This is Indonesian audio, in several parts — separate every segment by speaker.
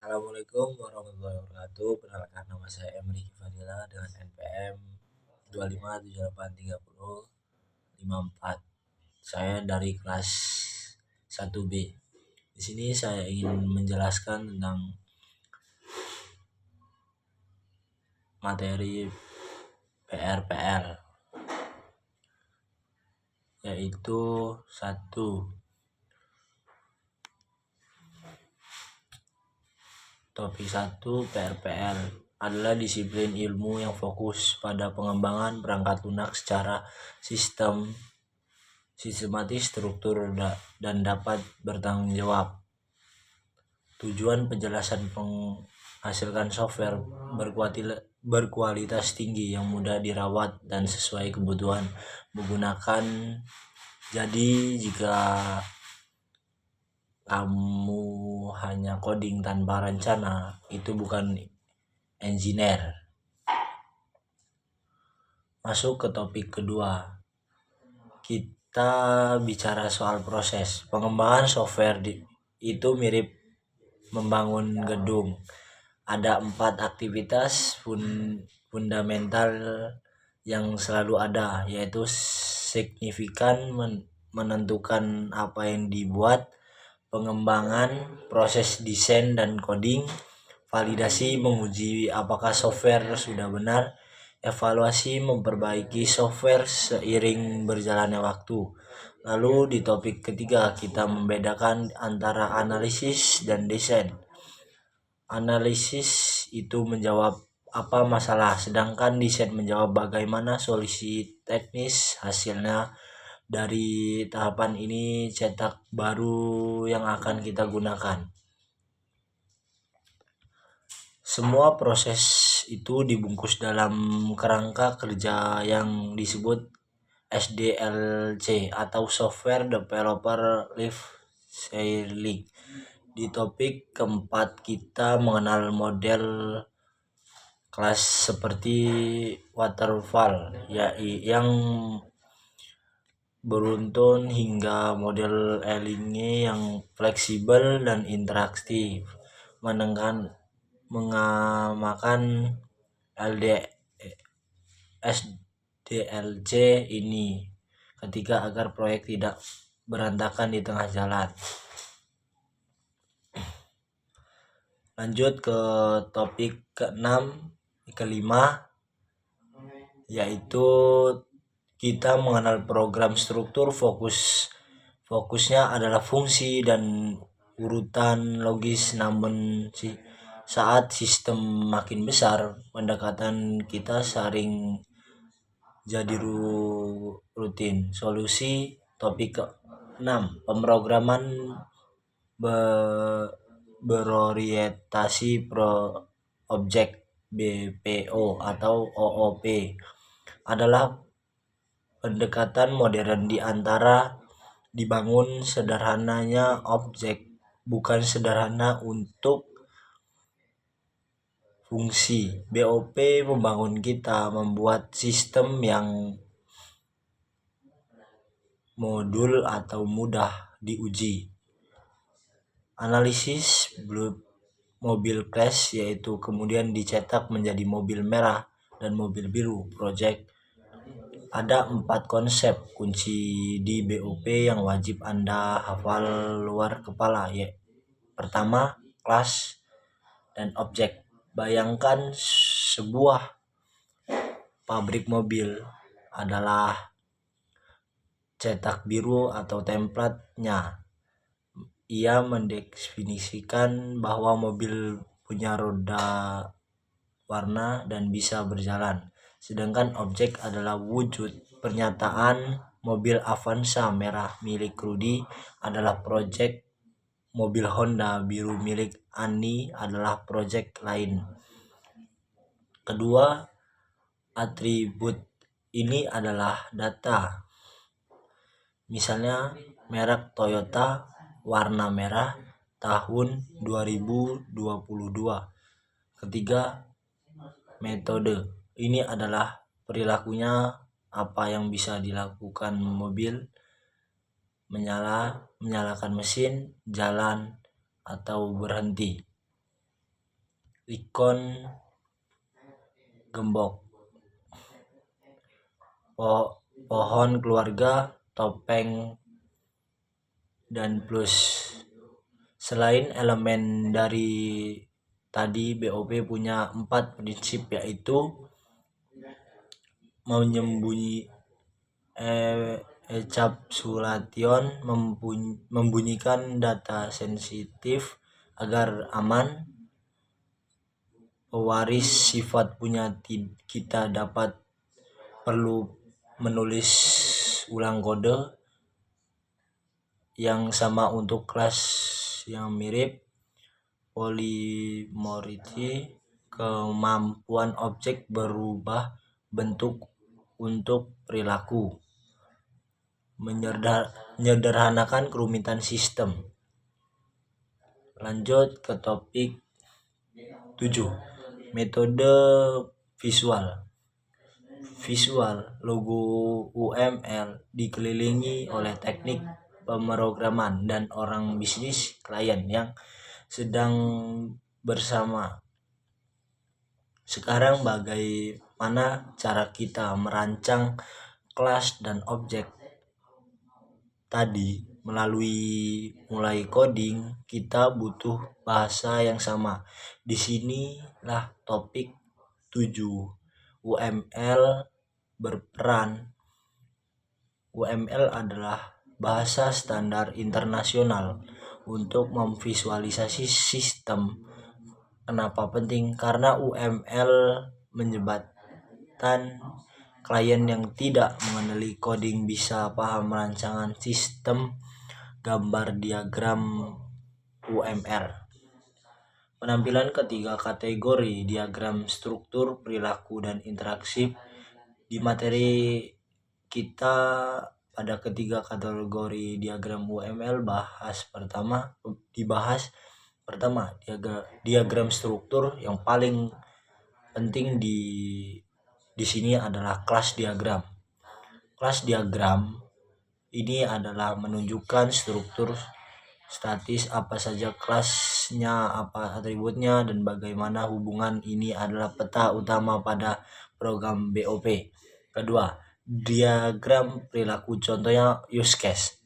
Speaker 1: Assalamualaikum warahmatullahi wabarakatuh. Perkenalkan, nama saya Emri Fadila dengan NPM 25783054. Saya dari kelas 1B. Di sini saya ingin menjelaskan tentang materi PR, yaitu satu, topik 1 PR adalah disiplin ilmu yang fokus pada pengembangan perangkat lunak secara sistematis, struktur, dan dapat bertanggung jawab. Tujuan penjelasan menghasilkan software berkualitas tinggi yang mudah dirawat dan sesuai kebutuhan menggunakan. Jadi jika kamu hanya coding tanpa rencana, itu bukan engineer. Masuk ke topik kedua, kita bicara soal proses pengembangan software. Itu mirip membangun gedung. Ada 4 aktivitas fundamental yang selalu ada, yaitu signifikan, menentukan apa yang dibuat, pengembangan, proses desain dan coding, validasi, menguji apakah software sudah benar, evaluasi, memperbaiki software seiring berjalannya waktu. Lalu di topik ketiga kita membedakan antara analisis dan desain. Analisis itu menjawab apa masalah, sedangkan desain menjawab bagaimana solusi teknis. Hasilnya dari tahapan ini cetak baru yang akan kita gunakan. Semua proses itu dibungkus dalam kerangka kerja yang disebut SDLC atau Software Developer Life Cycle. Di topik keempat kita mengenal model kelas seperti waterfall, yang beruntun hingga model Elinghe yang fleksibel dan interaktif. Mengamakan SDLC ini ketika agar proyek tidak berantakan di tengah jalan. Lanjut ke topik kelima, yaitu kita mengenal program struktur. Fokusnya adalah fungsi dan urutan logis, namun saat sistem makin besar, pendekatan kita sering jadi rutin. Solusi. Topik ke-6, pemrograman berorientasi objek BPO atau OOP adalah pendekatan modern di antara dibangun sederhananya objek, bukan sederhana untuk fungsi. BOP membangun kita membuat sistem yang modul atau mudah diuji. Analisis mobil crash, yaitu kemudian dicetak menjadi mobil merah dan mobil biru project. Ada 4 konsep kunci di BOP yang wajib Anda hafal luar kepala. Pertama, kelas dan objek. Bayangkan sebuah pabrik mobil adalah cetak biru atau template-nya. Ia mendefinisikan bahwa mobil punya roda, warna, dan bisa berjalan. Sedangkan objek adalah wujud. Pernyataan mobil Avanza merah milik Rudy adalah project. Mobil Honda biru milik Ani adalah project lain. Kedua, atribut ini adalah data. Misalnya merek Toyota, warna merah, tahun 2022. Ketiga, metode. Ini adalah perilakunya, apa yang bisa dilakukan mobil: menyalakan mesin, jalan, atau berhenti. ikon gembok, pohon keluarga, topeng, dan plus. Selain elemen dari tadi, BOP punya 4 prinsip, yaitu encapsulation, membunyikan data sensitif agar aman, pewaris sifat punya kita dapat perlu menulis ulang kode yang sama untuk kelas yang mirip, polymorphity, kemampuan objek berubah bentuk untuk perilaku, menyederhanakan kerumitan sistem. Lanjut ke topik 7, metode visual. Logo UML dikelilingi oleh teknik pemrograman dan orang bisnis klien yang sedang bersama. Sekarang bagaimana cara kita merancang kelas dan objek tadi? Mulai coding, kita butuh bahasa yang sama. Di sinilah topik 7. UML berperan. UML adalah bahasa standar internasional untuk memvisualisasi sistem. Kenapa penting? Karena UML menyebabkan klien yang tidak mengenali coding bisa paham rancangan sistem gambar diagram UML. Penampilan ketiga kategori diagram struktur, perilaku, dan interaksi. Di materi kita pada ketiga kategori diagram UML dibahas pertama diagram struktur. Yang paling penting di sini adalah kelas diagram. Kelas diagram ini adalah menunjukkan struktur statis, apa saja kelasnya, apa atributnya, dan bagaimana hubungan. Ini adalah peta utama pada program BOP. Kedua, diagram perilaku, contohnya use case,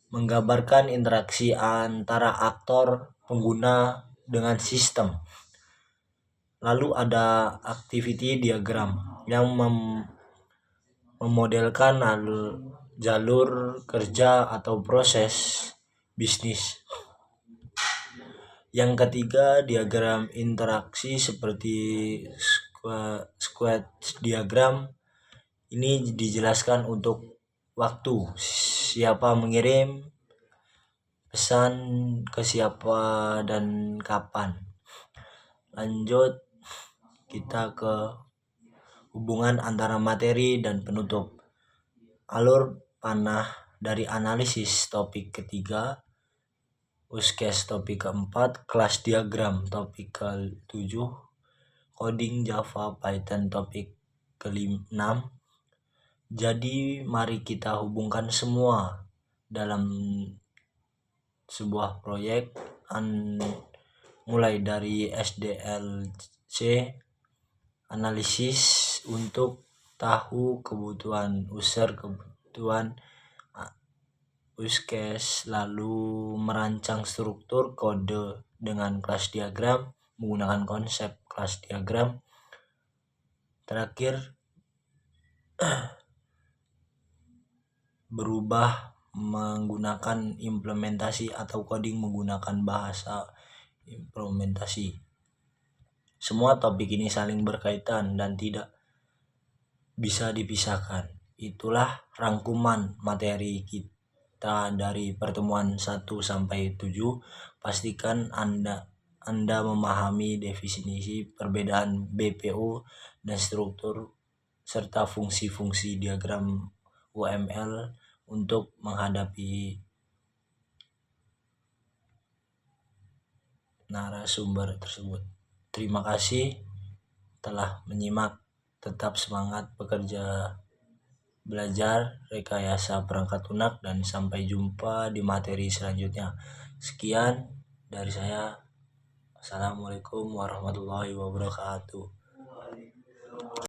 Speaker 1: menggambarkan interaksi antara aktor, pengguna, dengan sistem. Lalu ada activity diagram yang memodelkan jalur kerja atau proses bisnis. Yang ketiga, diagram interaksi seperti square diagram. Ini dijelaskan untuk waktu, siapa mengirim pesan ke siapa dan kapan. Lanjut kita ke hubungan antara materi dan penutup. Alur panah dari analisis topik ketiga, use case topik keempat, kelas diagram topik ke-7, coding Java Python topik ke-6. Jadi mari kita hubungkan semua dalam sebuah proyek, mulai dari SDLC, analisis untuk tahu kebutuhan user, kebutuhan use case, lalu merancang struktur kode dengan kelas diagram menggunakan konsep kelas diagram. Terakhir, berubah menggunakan implementasi atau coding menggunakan bahasa implementasi. Semua topik ini saling berkaitan dan tidak bisa dipisahkan. Itulah rangkuman materi kita dari pertemuan 1 sampai 7. Pastikan Anda memahami definisi perbedaan BPO dan struktur serta fungsi-fungsi diagram UML untuk menghadapi narasumber tersebut. Terima kasih telah menyimak. Tetap semangat bekerja, belajar rekayasa perangkat lunak, dan sampai jumpa di materi selanjutnya. Sekian dari saya. Assalamualaikum warahmatullahi wabarakatuh.